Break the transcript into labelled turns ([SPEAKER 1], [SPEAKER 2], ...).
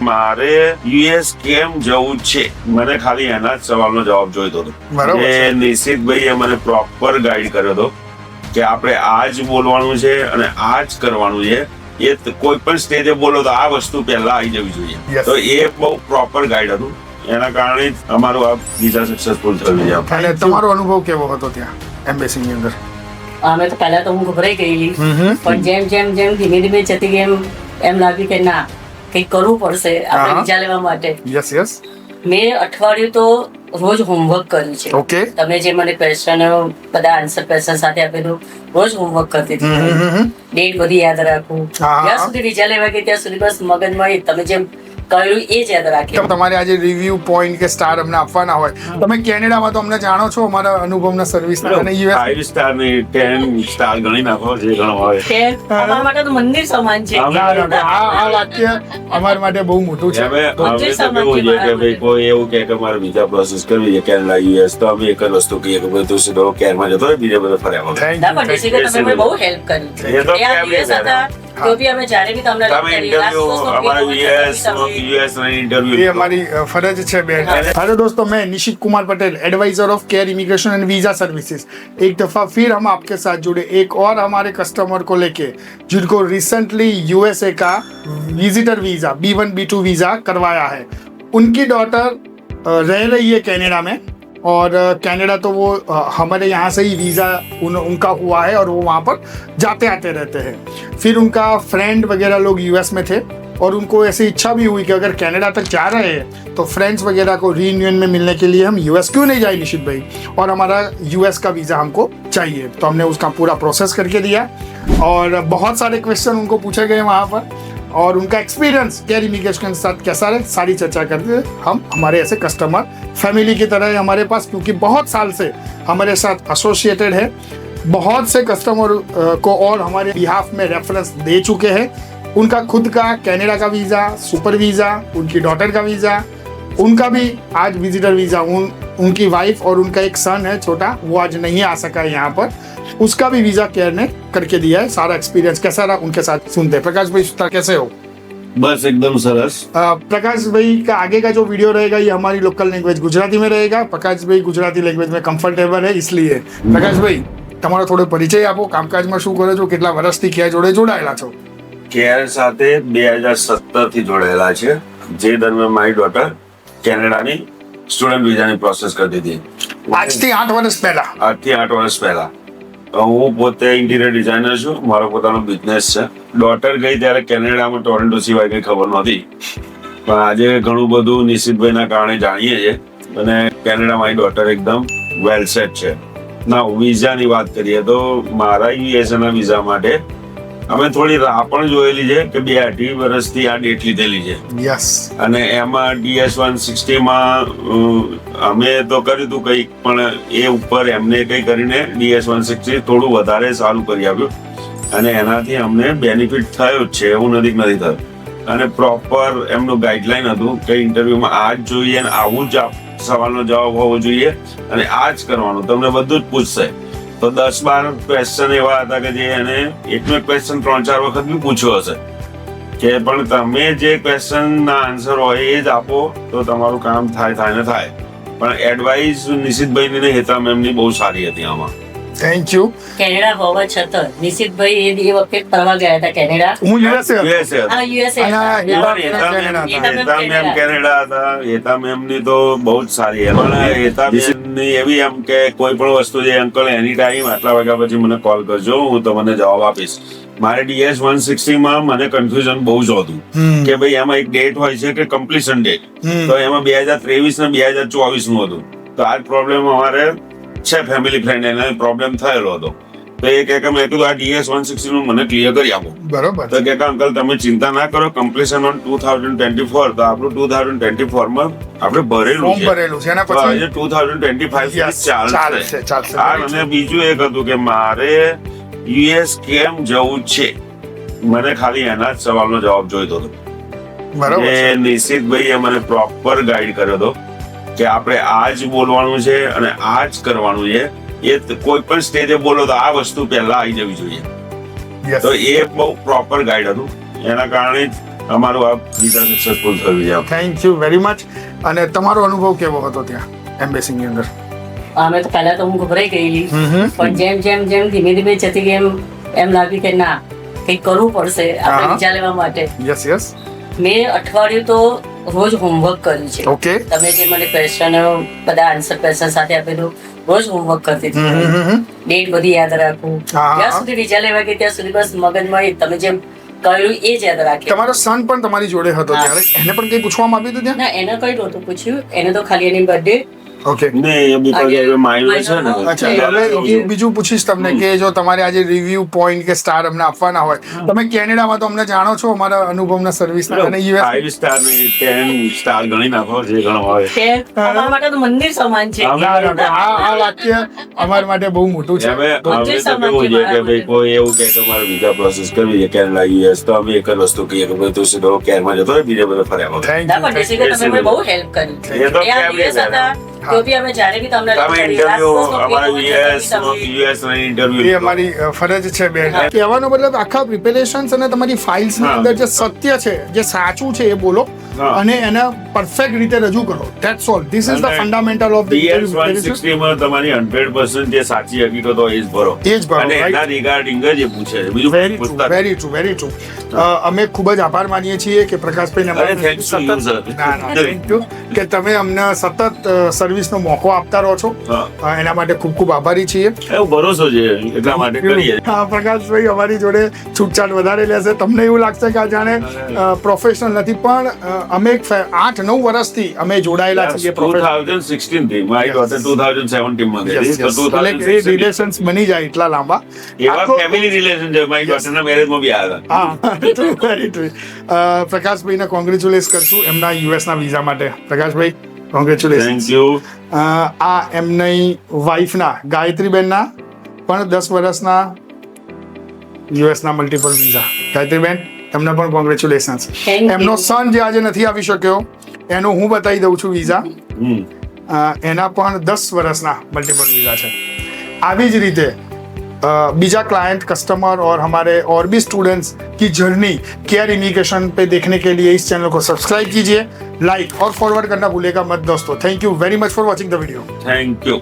[SPEAKER 1] મારે યુએસ કેમ જવું છે, મને ખાલી એના જ સવાલનો જવાબ જોઈતો હતો. એ નિશિતભાઈએ મને પ્રોપર ગાઈડ કર્યો હતો કે આપણે આ જ બોલવાનું છે અને આ જ કરવાનું છે. એ કોઈ પણ સ્ટેજે બોલો તો આ વસ્તુ પહેલા આવી જવી જોઈએ. તો એ બહુ પ્રોપર ગાઈડ હતું. એના કારણે જ અમારું આ વિઝા સક્સેસફુલ થયું છે.
[SPEAKER 2] અને તમારો અનુભવ કેવો હતો ત્યાં એમ્બેસીની અંદર?
[SPEAKER 3] અમે તો પહેલા તો હું ગભરાઈ ગયેલી, પણ જેમ જેમ જેમ ધીમે ધીમે જતી ગઈ એમ લાગ્યું કે ના કંઈક કરવું પડશે આપણે વિઝા લેવા માટે.
[SPEAKER 2] યસ.
[SPEAKER 3] મેં અઠવાડિયું તો રોજ હોમવર્ક કર્યું છે.
[SPEAKER 2] ઓકે.
[SPEAKER 3] તમે જે મને ક્વેશ્ચન બધા આન્સર ક્વેશ્ચન સાથે આપેલું, રોજ હોમવર્ક કરતી હતી. ડેટ બધી યાદ રાખું. જ્યાં સુધી વિઝા લેવા ગઈ ત્યાં સુધી બસ મગજમાં તમે જેમ કર્યું એ જ યાદ રાખી.
[SPEAKER 2] તમારે આજે રિવ્યુ પોઈન્ટ કે સ્ટાર અમને આપવાના હોય, તમે કેનેડામાં તો અમને જાણો છો અમારા અનુભવના સર્વિસ અને યુએસ
[SPEAKER 1] 5 સ્ટાર ની 10 સ્ટાર ગણી નાખો જે ગણો હોય.
[SPEAKER 3] અમારા માટે તો મંદિર સમાન છે.
[SPEAKER 2] આ વાક્ય અમારા માટે બહુ મોટું છે.
[SPEAKER 1] હવે કેવું છે કે ભાઈ કોઈ એવું કહે કે મારે વિઝા પ્રોસેસ કરવી છે કેનેડા યુએસ, તો અમે એક જ વસ્તુ કહીએ કે ભાઈ તું સીધો કેરમાં જતો બીજા બધા ફર્યા વગર.
[SPEAKER 3] ના પણ બેસિકલી તમે મને બહુ હેલ્પ કરી.
[SPEAKER 1] એ તો
[SPEAKER 3] યુએસ હતા તો બી અમે જ્યારે બી તમને
[SPEAKER 1] તમે ઇન્ટરવ્યુ અમારા યુએસ ના ઇન્ટરવ્યુ
[SPEAKER 2] એ અમારી ફરજ છે બેન. हेलो दोस्तों, मैं Nishit Kumar Patel, advisor of care immigration and visa services. एक दफ़ा फिर हम आपके साथ जुड़े एक और हमारे कस्टमर को लेके जिनको रिसेंटली यूएसए का visitor visa B1 B2 visa करवाया है. उनकी डॉटर रह रही है कनाडा में और कनाडा तो वो हमारे यहाँ से ही वीज़ा उनका हुआ है और वो वहाँ पर जाते आते रहते हैं. फिर उनका फ्रेंड वगैरह लोग यूएस में थे और उनको ऐसी इच्छा भी हुई कि अगर कनाडा तक जा रहे हैं तो फ्रेंड्स वगैरह को रीयूनियन में मिलने के लिए हम यूएस क्यों नहीं जाए निशित भाई, और हमारा यूएस का वीज़ा हमको चाहिए. तो हमने उसका पूरा प्रोसेस करके दिया और बहुत सारे क्वेश्चन उनको पूछे गए वहाँ पर और उनका एक्सपीरियंस केयर इमिग्रेशन के साथ कैसा रहे सारी चर्चा करते हम हमारे ऐसे कस्टमर फैमिली की तरह है हमारे पास, क्योंकि बहुत साल से हमारे साथ एसोसिएटेड है. बहुत से कस्टमर को और हमारे बिहाफ में रेफरेंस दे चुके हैं. उनका खुद का कनाडा का वीज़ा, सुपर वीज़ा, उनकी डॉटर का वीज़ा, उनका भी आज विजिटर वीज़ा, उनकी वाइफ और उनका एक सन है छोटा, वो आज नहीं आ सका है यहाँ पर, उसका भी वीज़ा केयर ने करके दिया है. सारा एक्सपीरियंस कैसा रहा उनके साथ सुनते हैं. प्रकाश भाई सुता कैसे हो?
[SPEAKER 1] बस एकदम सरस.
[SPEAKER 2] प्रकाश भाई का आगे का जो वीडियो रहेगा ये हमारी लोकल लैंग्वेज गुजराती में रहेगा. प्रकाश भाई गुजराती लैंग्वेज में कम्फर्टेबल है इसलिए. प्रकाश भाई તમારો થોડો પરિચય આપો, કામકાજમાં શું કરો છો, કેટલા વર્ષથી કેર જોડે જોડાયેલા છો?
[SPEAKER 1] કેર સાથે 2017 થી જોડાયેલા છે, જે દરમિયાન મારી ડોટર કેનેડાની સ્ટુડન્ટ વિઝાની પ્રોસેસ કરતી હતી.
[SPEAKER 2] આજથી 8 વર્ષ પહેલા.
[SPEAKER 1] આજથી 8 વર્ષ પહેલા. હું પોતે ઇન્ટિરિયર ડિઝાઇનર છું, મારો પોતાનો બિઝનેસ છે. ડોટર ગઈ ત્યારે કેનેડામાં ટોરન્ટો સિવાય કંઈ ખબર નહોતી, પણ આજે ઘણું બધું નિશિતભાઈના કારણે જાણીએ છીએ અને કેનેડા મારી ડોટર એકદમ વેલ સેટ છે. ના, વિઝાની વાત કરીએ તો મારા યુએસના વિઝા માટે અમે થોડી રાહ પણ જોયેલી છે કે 2-2.5 વર્ષથી આ ડેટ લીધેલી છે.
[SPEAKER 2] યસ.
[SPEAKER 1] અને એમાં DS-160 માં અમે તો કર્યું હતું કંઈક, પણ એ ઉપર એમને કંઈ કરીને DS-160 થોડું વધારે સારું કરી આપ્યું અને એનાથી અમને બેનિફિટ થયો જ છે, એવું નથી થયું. અને પ્રોપર એમનું ગાઈડલાઈન હતું કે ઇન્ટરવ્યુમાં આ જ જોઈએ અને આવું જ સવાલનો જવાબ હોવો જોઈએ અને આ જ કરવાનું, તમને બધું જ પૂછશે. તો 10-12 ક્વેશ્ચન એવા હતા કે જે એને એકનો એક ક્વેશ્ચન 3-4 વખત બી પૂછ્યો હશે કે પણ તમે જે ક્વેશ્ચન ના આન્સર હોય એ જ આપો તો તમારું કામ થાય ને થાય. પણ એડવાઇસ નિશિતભાઈની ને હેતા મેમની બહુ સારી હતી આમાં.
[SPEAKER 2] Thank you.
[SPEAKER 3] કેનેડા હોવા છતાં નિશિતભાઈ એ વખતે ફરવા ગયા હતા કેનેડા.
[SPEAKER 2] હું યુએસએ
[SPEAKER 1] કેનેડા હતા. હેતા મેમની તો બહુ જ સારી પણ હેતા મેમની એવી એમ કે કોઈ પણ વસ્તુ જે અંકલ એની ટાઈમ આટલા વાગ્યા પછી મને કોલ કરજો, હું તમને જવાબ આપીશ. મારે DS-160 માં મને કન્ફ્યુઝન બહુ જ હતું કે ભાઈ એમાં એક ડેટ હોય છે કે કમ્પ્લીશન ડેટ, તો એમાં 2023 ને 2024 નું હતું. તો આ પ્રોબ્લેમ અમારે છે, ફેમિલી ફ્રેન્ડ એને પ્રોબ્લેમ થયેલો હતો. તો એ કે મેં કીધું આ DS-160 નું મને ક્લિયર કરી આપો.
[SPEAKER 2] બરોબર.
[SPEAKER 1] તો કે અંકલ તમે ચિંતા ના કરો, કમ્પ્લીશન ઓન 2024. તો આપણું 2024 માં આપણે ભરેલું છે
[SPEAKER 2] એના પછી
[SPEAKER 1] 2025 ચાલશે. અને બીજું એક હતું કે મારે યુએસ કેમ જવું છે, મને ખાલી એના જ સવાલનો જવાબ જોઈતો હતો.
[SPEAKER 2] બરોબર.
[SPEAKER 1] નિશિતભાઈએ મને પ્રોપર ગાઈડ કર્યો હતો કે આપણે આ જ બોલવાનું છે અને આ જ કરવાનું છે. એ કોઈ પણ સ્ટેજે બોલો તો આ વસ્તુ પહેલા આવી જવી જોઈએ. તો એ બહુ પ્રોપર ગાઈડ હતું. એના કારણે જ અમારું આ વિઝા સક્સેસફુલ થયું છે.
[SPEAKER 2] Thank you very much. અને તમારો અનુભવ કેવો હતો ત્યાં એમ્બેસીની અંદર?
[SPEAKER 3] અમે તો પહેલા તો હું ગભરાઈ ગયેલી, પણ જેમ જેમ જેમ ધીમે ધીમે જતી ગઈ એમ લાગ્યું કે ના, કંઈક કરવું પડશે આપણે વિઝા લેવા માટે.
[SPEAKER 2] Yes yes.
[SPEAKER 3] મેં અઠવાડિયું તો રોજ હોમવર્ક કર્યું છે.
[SPEAKER 2] ઓકે.
[SPEAKER 3] તમે જે મને ક્વેશ્ચન બધા આન્સર ક્વેશ્ચન સાથે આપેલું, રોજ હોમવર્ક કરતી હતી. ડેટ બધી યાદ રાખું. જ્યાં સુધી વિઝા લેવા ગઈ ત્યાં સુધી બસ મગજમાં તમે જેમ કહ્યું એ જ યાદ રાખે.
[SPEAKER 2] તમારો સન પણ તમારી જોડે હતો ત્યારે, એને પણ કંઈ પૂછવામાં આવ્યું હતું ત્યાં?
[SPEAKER 3] ના, એને કઈ નહોતું પૂછ્યું. એને તો ખાલી એની બર્થડે.
[SPEAKER 2] ઓકે.
[SPEAKER 1] ને એ because હવે માયનો છે ને.
[SPEAKER 2] અચ્છા, હવે હું બીજું પૂછીશ તમને કે જો તમારે આજે રિવ્યુ પોઈન્ટ કે સ્ટાર અમને આપવાના હોય, તમે કેનેડામાં તો અમને જાણો છો અમારા અનુભવના સર્વિસના, અને યુએસ
[SPEAKER 1] 5 સ્ટાર ને 10 સ્ટાર ગણી નાખો જે ગણો આવે.
[SPEAKER 3] અમારા માટે તો મંદિર સમાન છે.
[SPEAKER 2] આ વાક્ય અમારા માટે બહુ મોટું છે.
[SPEAKER 1] હવે તો કેવું છે કે ભાઈ કોઈ એવું કહે કે મારે વિઝા પ્રોસેસ કરવી છે કેનેડા યુએસ, તો અમે એક જ વસ્તુ કહીએ કે ભાઈ તું સીધો કેરમાં જતો રહે, બીજે બધે ફર્યા વગર.
[SPEAKER 2] થેન્ક
[SPEAKER 3] ના, પણ જessica તમે મને બહુ હેલ્પ કરી.
[SPEAKER 1] એ તો
[SPEAKER 3] એ આ દિવસ હતા તો બી અમે જ્યારે બી તમને
[SPEAKER 1] તમે ઇન્ટરવ્યુ અમારા યુએસ ના ઇન્ટરવ્યુ
[SPEAKER 2] એ અમારી ફરજ છે બેન. કહેવાનો મતલબ આખા પ્રિપેરેશન્સ અને તમારી ફાઇલ્સ ની અંદર જે સત્ય છે, જે સાચું છે એ બોલો અને એને પરફેક્ટ રીતે રજૂ કરો. That's all. This is the fundamental of the
[SPEAKER 1] DS-160 માં તમારી 100% જે સાચી હકીકતો હોય એ જ ભરો.
[SPEAKER 2] એ જ ભરો,
[SPEAKER 1] અને
[SPEAKER 2] right?
[SPEAKER 1] એના રિગાર્ડિંગ જ એ પૂછે છે, બીજું
[SPEAKER 2] વેરી ટ્રુ,
[SPEAKER 1] પૂછતા
[SPEAKER 2] વેરી ટ્રુ, વેરી ટ્રુ. અમે ખૂબ જ આભાર માનીએ છીએ કે પ્રકાશભાઈને
[SPEAKER 1] અરે,
[SPEAKER 2] અમારે
[SPEAKER 1] thanks to you, sir.
[SPEAKER 2] Thank you કે તમે અમને સતત સર્વિસનો મોકો આપતા રહો છો. એના માટે ખૂબ ખૂબ આભારી છીએ.
[SPEAKER 1] એવું ભરોસો છે એટલા માટે કરીએ.
[SPEAKER 2] હા, પ્રકાશભાઈ અમારી જોડે છૂટછાટ વધારે લેશે. તમને એવું લાગશે કે આ જાણે પ્રોફેશનલ નથી, પણ અમે 8-9 વર્ષથી અમે જોડાયેલા છીએ.
[SPEAKER 1] 2016 થી મારી daughter 2017 માં ગઈ તો 2016
[SPEAKER 2] રિલેશન્સ બની જાય એટલા લાંબા.
[SPEAKER 1] એવા ફેમિલી રિલેશન છે. મારી daughter ના મેરેજ માં બી આવ્યા.
[SPEAKER 2] હા, વેરી ટ્રુ. પ્રકાશભાઈને કોંગ્રેચ્યુલેટ કરશું એમના યુએસ ના વિઝા માટે. પ્રકાશભાઈ, કોંગ્રેચ્યુલેશન.
[SPEAKER 1] Thank you.
[SPEAKER 2] આ એમની વાઇફના ગાયત્રીબેનના પણ 10 વર્ષના યુએસના મલ્ટિપલ વિઝા. ગાયત્રીબેન, તમને પણ કોંગ્રેચ્યુલેશન્સ. એમનો સન જે આજે નથી આવી શક્યો એનો હું બતાવી દઉં છું વિઝા. એના પણ 10 વર્ષના મલ્ટીપલ वीजा છે. આવી જ રીતે बीजा क्लाइंट कस्टमर और हमारे और भी स्टूडेंट्स की जर्नी केयर इमिग्रेशन पे देखने के लिए इस चैनल को सब्सक्राइब कीजिए, लाइक और फॉरवर्ड करना भूलेगा मत दोस्तों. Thank you very much for watching the video.
[SPEAKER 1] Thank you.